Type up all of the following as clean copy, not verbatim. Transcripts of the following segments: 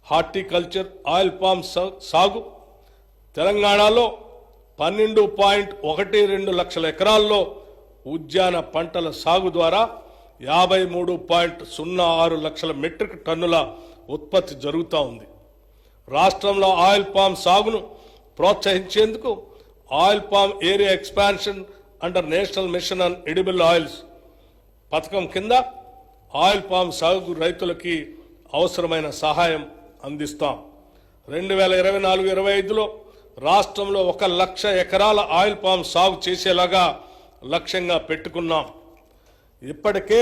Horticulture, oil palm సాగు తెలంగాణలో 12.12 లక్షల ఎకరాల్లో ఉద్యాన పంటల సాగు ద్వారా 53.06 లక్షల మెట్రిక్ టన్నుల ఉత్పత్తి జరుగుతూ ఉంది. రాష్ట్రంలో ఆయిల్ పామ్ సాగును ప్రోత్సహించేందుకు oil palm area expansion under national mission on edible oils పథకం కింద ఆయిల్ పామ్ సాగు రైతులకి అవసరమైన సహాయం అందిస్తాం. 2024-25లో రాష్ట్రంలో 1 లక్ష ఎకరాల ఆయిల్ పామ్ సాగు చేసేలాగా లక్ష్యంగా పెట్టుకున్నాం. ఇప్పటికే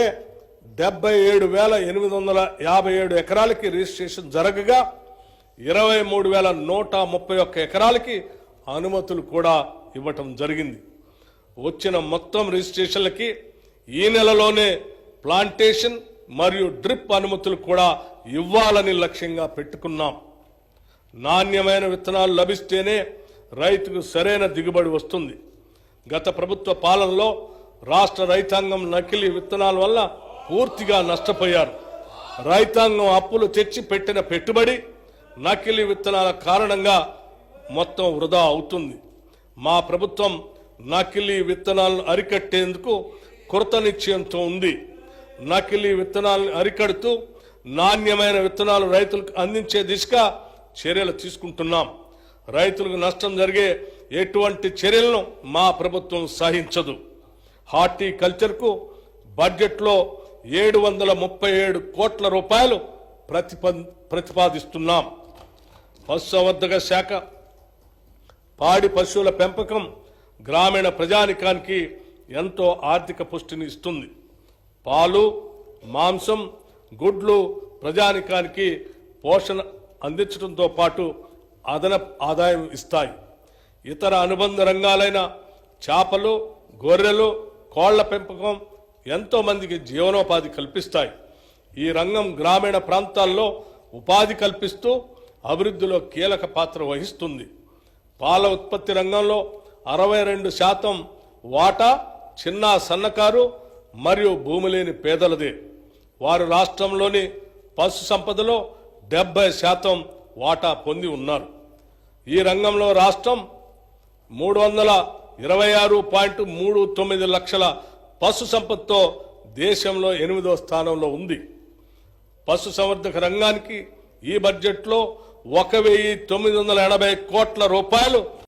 77,857 ఎకరాలకి రిజిస్ట్రేషన్ జరగగా 23,131 ఎకరాలకి అనుమతులు కూడా ఇవ్వటం జరిగింది. వచ్చిన మొత్తం రిజిస్ట్రేషన్లకి ఈ నెలలోనే ప్లాంటేషన్ మరియు డ్రిప్ అనుమతులు కూడా ఇవ్వాలని లక్ష్యంగా పెట్టుకున్నాం. నాణ్యమైన విత్తనాలు లభిస్తేనే రైతుకు సరైన దిగుబడి వస్తుంది. గత ప్రభుత్వ పాలనలో రాష్ట్ర రైతాంగం నకిలీ విత్తనాల వల్ల పూర్తిగా నష్టపోయారు. రైతాంగం అప్పులు తెచ్చి పెట్టిన పెట్టుబడి నకిలీ విత్తనాల కారణంగా మొత్తం వృధా అవుతుంది. మా ప్రభుత్వం నకిలీ విత్తనాలను అరికట్టేందుకు కృత నిశ్చయంతో ఉంది. నకిలీ విత్తనాలను అరికడుతూ నాణ్యమైన విత్తనాలు రైతులకు అందించే దిశగా చర్యలు తీసుకుంటున్నాం. రైతులకు నష్టం జరిగే ఎటువంటి చర్యలను మా ప్రభుత్వం సహించదు. హార్టికల్చర్కు బడ్జెట్లో 737 కోట్ల రూపాయలు ప్రతిపాదిస్తున్నాం. పశుసంవర్ధక శాఖ పాడి పశువుల పెంపకం గ్రామీణ ప్రజానికానికి ఎంతో ఆర్థిక పుష్టిని ఇస్తుంది. పాలు, మాంసం, గుడ్లు ప్రజానికానికి పోషణ అందించడంతో పాటు అదనపు ఆదాయం ఇస్తాయి. ఇతర అనుబంధ రంగాలైన చేపలు, గొర్రెలు, కోళ్ల పెంపకం ఎంతో మందికి జీవనోపాధి కల్పిస్తాయి. ఈ రంగం గ్రామీణ ప్రాంతాల్లో ఉపాధి కల్పిస్తూ అభివృద్ధిలో కీలక పాత్ర వహిస్తుంది. పాల ఉత్పత్తి రంగంలో 62% వాటా చిన్న సన్నకారు మరియు భూమి లేని పేదలదే. వారు రాష్ట్రంలోని పశు సంపదలో 70% వాటా పొంది ఉన్నారు. ఈ రంగంలో రాష్ట్రం 326.39 లక్షల పశు సంపదతో దేశంలో 8వ స్థానంలో ఉంది. పశు సంవర్ధక రంగానికి ఈ బడ్జెట్లో 1,980 కోట్ల రూపాయలు